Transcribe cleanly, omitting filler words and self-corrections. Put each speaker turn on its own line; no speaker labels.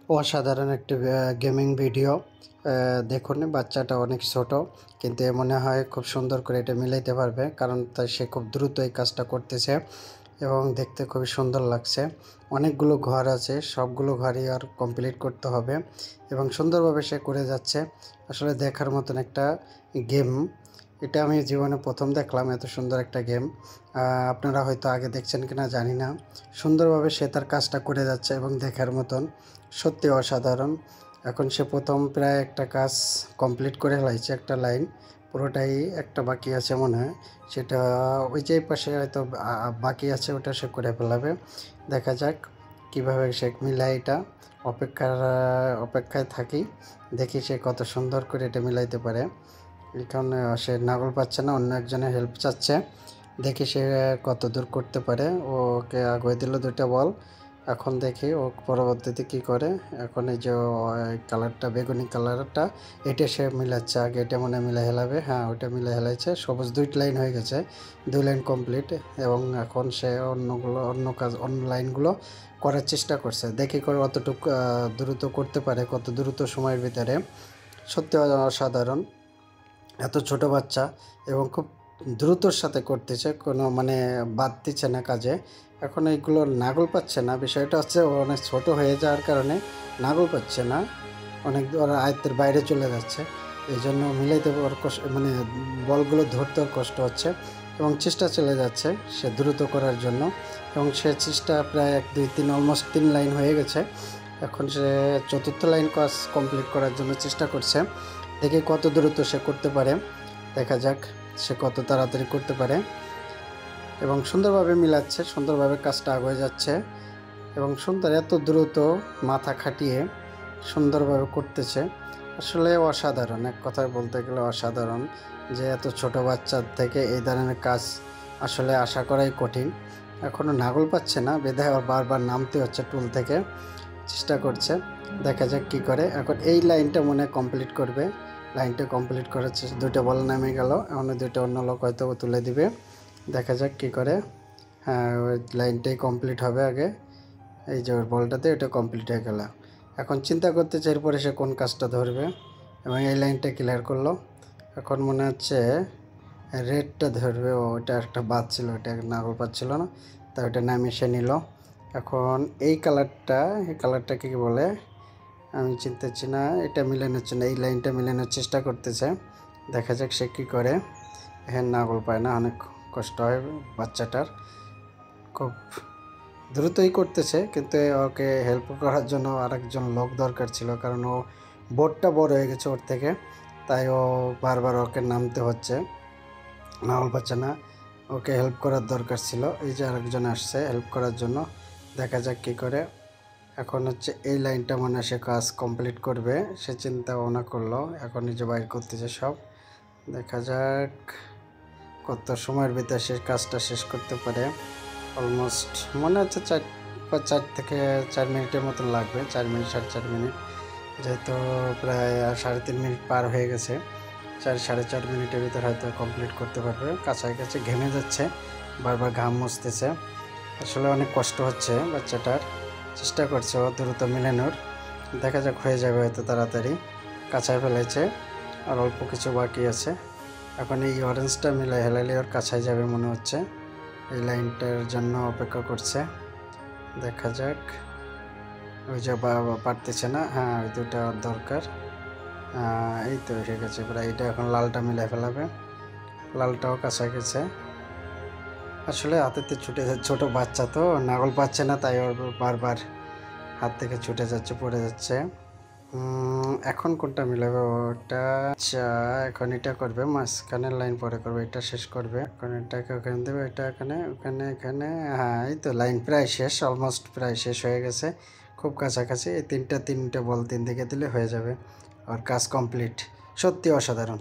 অসাধারণ একটি gaming video. দেখুন বাচ্চাটা অনেক ছোট, কিন্তু মনে হয় খুব সুন্দর করে এটা মিলাইতে পারবে, কারণ তাই সে খুব দ্রুত এই কাজটা করতেছে এবং দেখতে খুবই সুন্দর লাগছে। অনেকগুলো ঘর আছে, সবগুলো ঘরই আর কমপ্লিট করতে হবে এবং সুন্দরভাবে সে করে যাচ্ছে। আসলে দেখার মতন একটা গেম এটা। আমি জীবনে প্রথম দেখলাম এত সুন্দর একটা গেম। আপনারা হয়তো আগে দেখছেন কিনা জানি না। সুন্দরভাবে সে তার কাজটা করে যাচ্ছে এবং দেখার মতন সত্যি অসাধারণ। এখন সে প্রথম প্রায় একটা কাজ কমপ্লিট করে ফেলাইছে, একটা লাইন পুরোটাই, একটা বাকি আছে মনে হয়, সেটা ওই যে পাশে হয়তো বাকি আছে, ওটা সে করে ফেলাবে। দেখা যাক কিভাবে সে মিলায় এটা। অপেক্ষায় থাকি, দেখি সে কত সুন্দর করে এটা মিলাইতে পারে। এখানে সে নাগল পাচ্ছে না, অন্য একজনের হেল্প চাচ্ছে। দেখি সে কত দূর করতে পারে। ওকে আগুয়ে দিল দুইটা বল। এখন দেখি ও পরবর্তীতে কি করে। এখন এই যে কালারটা, বেগুনি কালারটা, এটা সে মিলাচ্ছে। আগে এটা মনে মিলে হেলাবে, হ্যাঁ ওটা মিলে হেলাইছে। সবুজ 2 লাইন হয়ে গেছে, 2 লাইন কমপ্লিট। এবং এখন সে অন্য লাইনগুলো করার চেষ্টা করছে। দেখি করে অতটুকু দ্রুত করতে পারে, কত দ্রুত সময়ের ভিতরে। সত্যি অসাধারণ। এত ছোট বাচ্চা এবং খুব দ্রুতর সাথে করতেছে, কোনো মানে বাদ দিচ্ছে না কাজে। এখন এইগুলো নাগল পাচ্ছে না, বিষয়টা হচ্ছে ও অনেক ছোট হয়ে যাওয়ার কারণে নাগল পাচ্ছে না, অনেক ওর আয়ত্তের বাইরে চলে যাচ্ছে। এই জন্য মিলাইতে ওর কষ্ট, মানে বলগুলো ধরতে ওর কষ্ট হচ্ছে এবং চেষ্টা চলে যাচ্ছে সে দ্রুত করার জন্য। এবং সে চেষ্টা প্রায় 1 2 3 অলমোস্ট 3 লাইন হয়ে গেছে। এখন সে 4র্থ লাইন কাজ কমপ্লিট করার জন্য চেষ্টা করছে। দেখে কত দ্রুত সে করতে পারে, দেখা যাক সে কত তাড়াতাড়ি করতে পারে। এবং সুন্দরভাবে মিলাচ্ছে, সুন্দরভাবে কাজটা আগে যাচ্ছে এবং সুন্দর, এত দ্রুত মাথা খাটিয়ে সুন্দরভাবে করতেছে। আসলে অসাধারণ, এক কথায় বলতে গেলে অসাধারণ। যে এত ছোট বাচ্চার থেকে এই ধরনের কাজ আসলে আশা করাই কঠিন। এখনও নাগল পাচ্ছে না, বেঁধে বারবার নামতে হচ্ছে টুল থেকে, চেষ্টা করছে। দেখা যাক কি করে। এখন এই লাইনটা মনে কমপ্লিট করবে। লাইনটা কমপ্লিট করেছে, 2টা বল নামে গেল, এখন 2টা অন্য লোক হয়তো তুলে দিবে। দেখা যাক কি করে। হ্যাঁ, ওই লাইনটাই কমপ্লিট হবে আগে। এই যে ওর বলটাতে এটা কমপ্লিট হয়ে গেল। এখন চিন্তা করতেছে এরপরে সে কোন কাজটা ধরবে এবং এই লাইনটা ক্লিয়ার করলো। এখন মনে হচ্ছে রেডটা ধরবে। ওটা একটা বাদ ছিল, ওটা নাগল পাচ্ছিল না, তা ওটা নামিয়ে সে নিল। এখন এই কালারটাকে কি বলে আমি চিনতেছি না, এটা মিলানোর জন্য এই লাইনটা মিলানোর চেষ্টা করতেছে। দেখা যাক সে কী করে। হ্যাঁ, নাগল পায় না, অনেক কষ্ট হয় বাচ্চাটার। খুব দ্রুতই করতেছে, কিন্তু ওকে হেল্প করার জন্য আরেকজন লোক দরকার ছিল, কারণ ও বোর্ডটা বড় হয়ে গেছে ওর থেকে, তাই ও বারবার ওকে নামতে হচ্ছে, নাগল পাচ্ছে না। ওকে হেল্প করার দরকার ছিল, এই যে আরেকজন আসছে হেল্প করার জন্য। দেখা যাক কী করে। এখন হচ্ছে এই লাইনটা মনে সে কাজ কমপ্লিট করবে, সে চিন্তা ভাবনা করলো। এখন এই যে বাইর করতেছে সব। দেখা যাক কত সময়ের ভিতরে সে কাজটা শেষ করতে পারে। অলমোস্ট মনে হচ্ছে 4 থেকে 4 মিনিটের মতন লাগবে, 4 মিনিট 4.5 মিনিট, যেহেতু প্রায় 3.5 মিনিট পার হয়ে গেছে। 4 সাড়ে 4 মিনিটের ভিতরে হয়তো কমপ্লিট করতে পারবে। কাছাকাছি ঘেমে যাচ্ছে, বারবার ঘাম মুছতেছে। আসলে অনেক কষ্ট হচ্ছে বাচ্চাটার, চেষ্টা করছে ও দ্রুত মিলানোর। দেখা যাক হয়ে যাবে হয়তো তাড়াতাড়ি। কাছায় ফেলেছে, আর অল্প কিছু বাকি আছে। এখন এই অরেঞ্জটা মিলাই হেলালে ওর কাছায় যাবে মনে হচ্ছে। এই লাইনটার জন্য অপেক্ষা করছে, দেখা যাক। ওই যে পারতেছে না, হ্যাঁ ওই দুটা দরকার। এই তো এসে গেছে প্রায়। এটা এখন লালটা মিলাই ফেলাবে, লালটাও কাছায় গেছে। আসলে হাতেতে ছুটে যাচ্ছে, ছোটো বাচ্চা তো নাগল পাচ্ছে না, তাই ওর বারবার হাত থেকে ছুটে যাচ্ছে, পড়ে যাচ্ছে। এখন কোনটা মিলাবে ওটা? আচ্ছা, এখন এটা করবে, মাঝখানের লাইন পরে করবে, এটা শেষ করবে। এখন এটাকে ওখানে দেবে, এটা এখানে, ওখানে, এখানে। হ্যাঁ, এই তো লাইন প্রায় শেষ, অলমোস্ট প্রায় শেষ হয়ে গেছে, খুব কাছাকাছি। এই তিনটা বল 3 দিকে দিলে হয়ে যাবে, আর কাজ কমপ্লিট। সত্যি অসাধারণ।